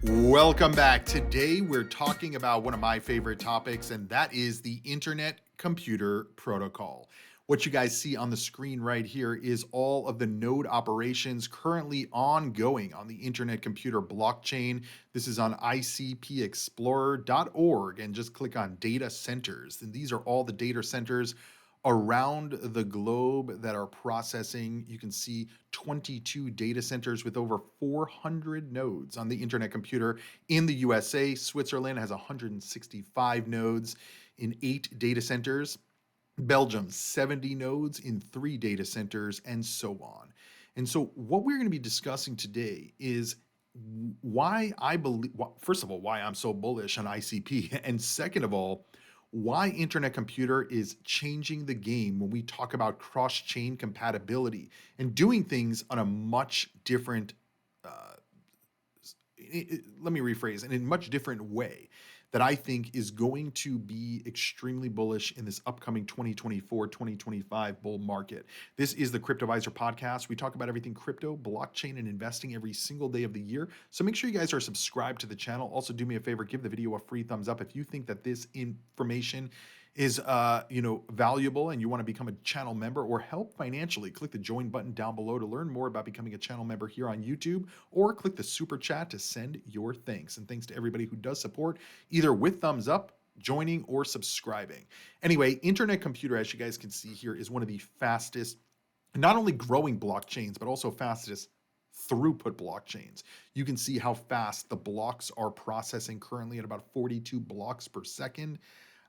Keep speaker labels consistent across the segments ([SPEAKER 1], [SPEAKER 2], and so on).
[SPEAKER 1] Welcome back. Today we're talking about one of my favorite topics, and that is the Internet Computer Protocol. What you guys see on the screen right here is all of the node operations currently ongoing on the Internet Computer blockchain. This is on icpexplorer.org, and just click on data centers. And these are all the data centers around the globe that are processing. You can see 22 data centers with over 400 nodes on the Internet Computer in the USA. Switzerland has 165 nodes in 8 data centers. Belgium, 70 nodes in 3 data centers, and so on. And so, what we're going to be discussing today is why I believe, first of all, why I'm so bullish on ICP, and second of all, why Internet Computer is changing the game when we talk about cross-chain compatibility and doing things on a much different, uh, let me rephrase, in a much different way that I think is going to be extremely bullish in this upcoming 2024-2025 bull market. This is the Cryptoviser podcast. We talk about everything crypto, blockchain, and investing every single day of the year. So make sure you guys are subscribed to the channel. Also, do me a favor, give the video a free thumbs up if you think that this information is valuable and you want to become a channel member or help financially. Click the join button down below to learn more about becoming a channel member here on YouTube, or click the super chat to send your thanks. And thanks to everybody who does support either with thumbs up, joining, or subscribing. Anyway, Internet Computer, as you guys can see here, is one of the fastest, not only growing blockchains, but also fastest throughput blockchains. You can see how fast the blocks are processing currently at about 42 blocks per second.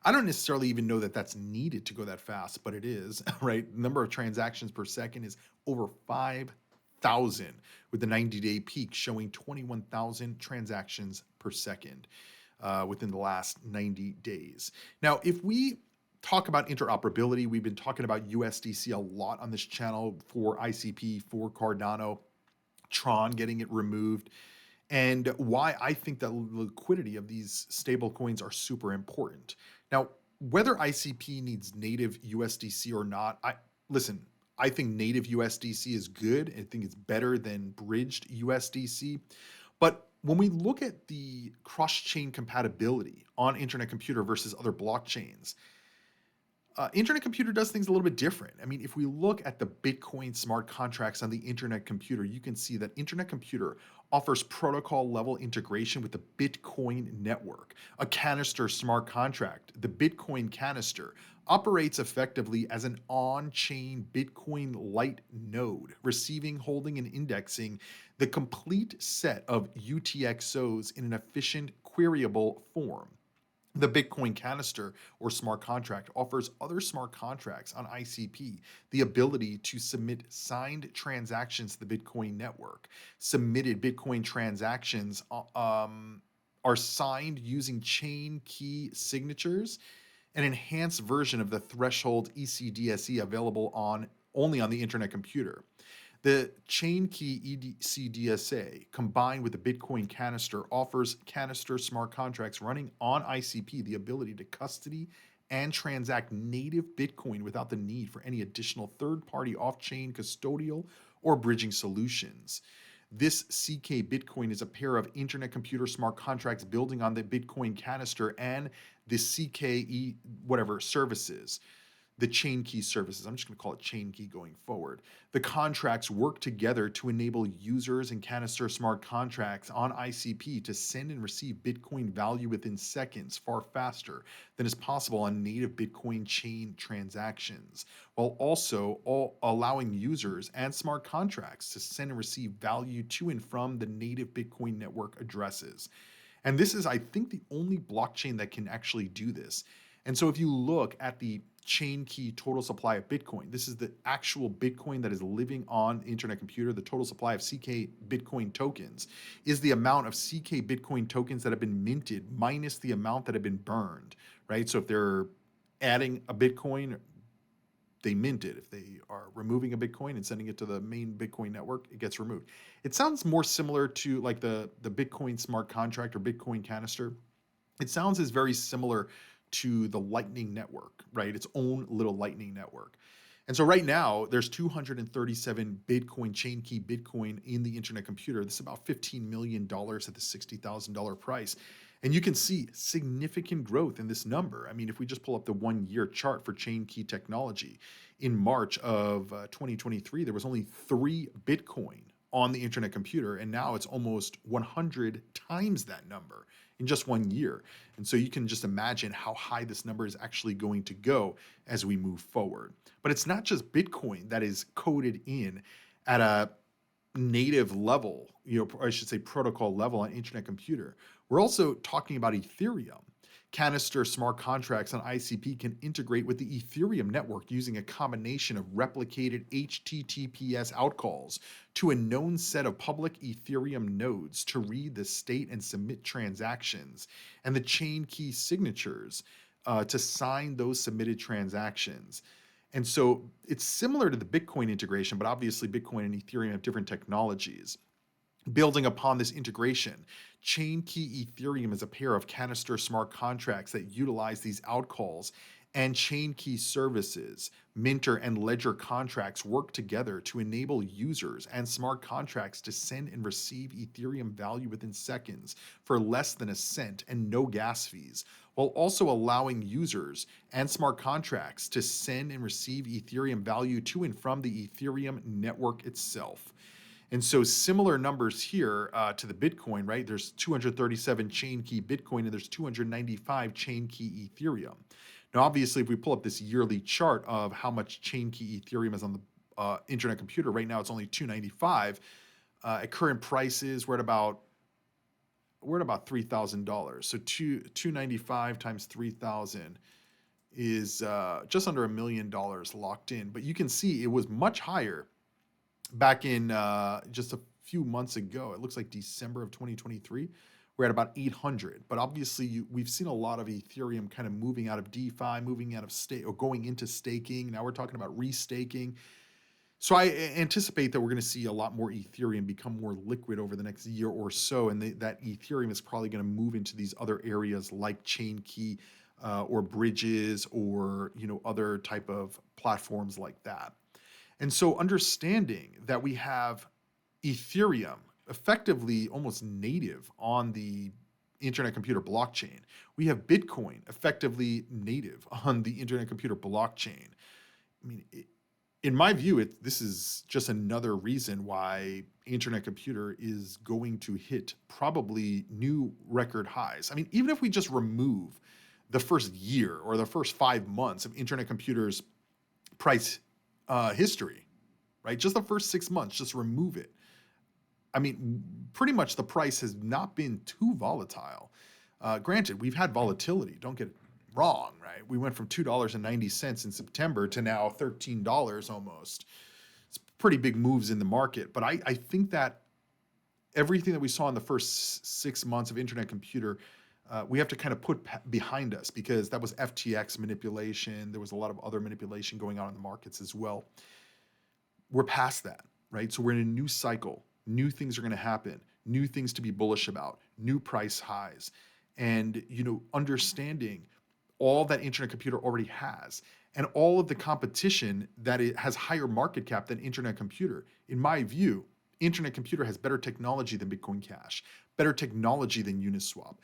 [SPEAKER 1] I don't necessarily even know that that's needed to go that fast, but it is, right? The number of transactions per second is over 5,000, with the 90-day peak showing 21,000 transactions per second within the last 90 days. Now, if we talk about interoperability, we've been talking about USDC a lot on this channel for ICP, for Cardano, Tron getting it removed, and why I think that liquidity of these stable coins are super important. Now, whether ICP needs native USDC or not, I think native USDC is good. I think it's better than bridged USDC. But when we look at the cross-chain compatibility on Internet Computer versus other blockchains, Internet Computer does things a little bit different. I mean, if we look at the Bitcoin smart contracts on the Internet Computer, you can see that Internet Computer offers protocol level integration with the Bitcoin network. A canister smart contract, the Bitcoin canister, operates effectively as an on-chain Bitcoin light node, receiving, holding, and indexing the complete set of UTXOs in an efficient, queryable form. The Bitcoin canister or smart contract offers other smart contracts on ICP the ability to submit signed transactions to the Bitcoin network. Submitted Bitcoin transactions are signed using chain key signatures, an enhanced version of the threshold ECDSE available only on the Internet Computer. The chain key ECDSA combined with the Bitcoin canister offers canister smart contracts running on ICP the ability to custody and transact native Bitcoin without the need for any additional third-party off-chain custodial or bridging solutions. This CK Bitcoin is a pair of Internet Computer smart contracts building on the Bitcoin canister and the CKE whatever services. The chain key services. I'm just going to call it chain key going forward. The contracts work together to enable users and canister smart contracts on ICP to send and receive Bitcoin value within seconds, far faster than is possible on native Bitcoin chain transactions, while also allowing users and smart contracts to send and receive value to and from the native Bitcoin network addresses. And this is, I think, the only blockchain that can actually do this. And so if you look at the chain key total supply of Bitcoin, this is the actual Bitcoin that is living on the Internet Computer. The total supply of CK Bitcoin tokens is the amount of CK Bitcoin tokens that have been minted minus the amount that have been burned, right? So if they're adding a Bitcoin, they mint it. If they are removing a Bitcoin and sending it to the main Bitcoin network, it gets removed. It sounds more similar to like the Bitcoin smart contract or Bitcoin canister. It sounds as very similar to the Lightning Network, right? Its own little Lightning Network. And so right now, there's 237 Bitcoin, chain key Bitcoin in the Internet Computer. This is about $15 million at the $60,000 price. And you can see significant growth in this number. I mean, if we just pull up the 1 year chart for chain key technology, in March of 2023, there was only 3 Bitcoin on the Internet Computer, and now it's almost 100 times that number in just 1 year. And so you can just imagine how high this number is actually going to go as we move forward. But it's not just Bitcoin that is coded in at a native level, or I should say protocol level on Internet Computer. We're also talking about Ethereum. Canister smart contracts on ICP can integrate with the Ethereum network using a combination of replicated HTTPS outcalls to a known set of public Ethereum nodes to read the state and submit transactions, and the chain key signatures to sign those submitted transactions. And so it's similar to the Bitcoin integration, but obviously Bitcoin and Ethereum have different technologies. Building upon this integration, Chain Key Ethereum is a pair of canister smart contracts that utilize these outcalls, and Chain Key services, Minter and Ledger contracts work together to enable users and smart contracts to send and receive Ethereum value within seconds for less than a cent and no gas fees, while also allowing users and smart contracts to send and receive Ethereum value to and from the Ethereum network itself. And so similar numbers here to the Bitcoin, right? There's 237 chain key Bitcoin and there's 295 chain key Ethereum. Now, obviously, if we pull up this yearly chart of how much chain key Ethereum is on the Internet Computer, right now it's only 295. At current prices, we're at about $3,000. So 295 times 3,000 is just under $1 million locked in. But you can see it was much higher back in just a few months ago. It looks like December of 2023. We're at about 800. But obviously, we've seen a lot of Ethereum kind of moving out of DeFi, moving out of stake, or going into staking. Now we're talking about restaking. So I anticipate that we're going to see a lot more Ethereum become more liquid over the next year or so, and that Ethereum is probably going to move into these other areas like chain key or bridges, or other type of platforms like that. And so understanding that we have Ethereum effectively almost native on the Internet Computer blockchain, we have Bitcoin effectively native on the Internet Computer blockchain. I mean, in my view, this is just another reason why Internet Computer is going to hit probably new record highs. I mean, even if we just remove the first year or the first 5 months of Internet Computer's price history, right? Just the first 6 months, just remove it. I mean, pretty much the price has not been too volatile. Granted, we've had volatility, don't get it wrong, right? We went from $2.90 in September to now $13 almost. It's pretty big moves in the market. But I think that everything that we saw in the first 6 months of Internet Computer, we have to kind of put behind us, because that was FTX manipulation. There was a lot of other manipulation going on in the markets as well. We're past that, right? So we're in a new cycle. New things are going to happen, new things to be bullish about, new price highs. And, understanding all that Internet Computer already has, and all of the competition that it has higher market cap than Internet Computer. In my view, Internet Computer has better technology than Bitcoin Cash, better technology than Uniswap,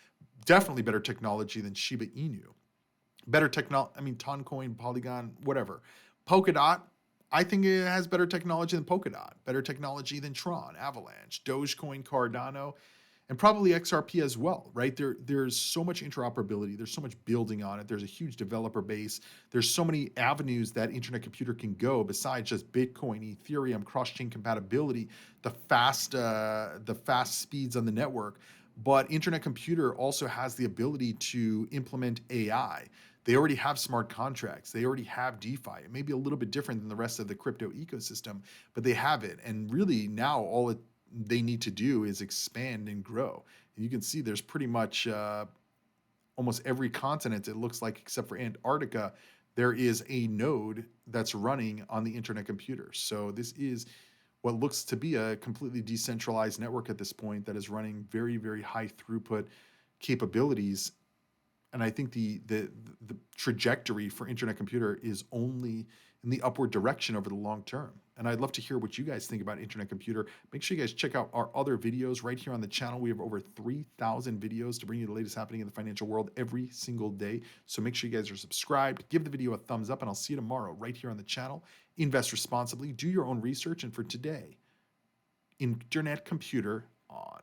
[SPEAKER 1] definitely better technology than Shiba Inu, better technology, Toncoin, Polygon, whatever. Polkadot, I think it has better technology than Polkadot, better technology than Tron, Avalanche, Dogecoin, Cardano, and probably XRP as well, right? There's so much interoperability. There's so much building on it. There's a huge developer base. There's so many avenues that Internet Computer can go besides just Bitcoin, Ethereum, cross-chain compatibility, the fast speeds on the network. But Internet Computer also has the ability to implement AI. They already have smart contracts. They already have DeFi. It may be a little bit different than the rest of the crypto ecosystem, but they have it. And really now all they need to do is expand and grow. And you can see there's pretty much almost every continent, it looks like, except for Antarctica, there is a node that's running on the Internet Computer. So this is what looks to be a completely decentralized network at this point that is running very, very high throughput capabilities. And I think the trajectory for Internet Computer is only in the upward direction over the long term. And I'd love to hear what you guys think about internet computer. Make sure you guys check out our other videos right here on the channel. We have over 3,000 videos to bring you the latest happening in the financial world every single day. So make sure you guys are subscribed, give the video a thumbs up, and I'll see you tomorrow right here on the channel. Invest responsibly, do your own research, and for today, internet computer on.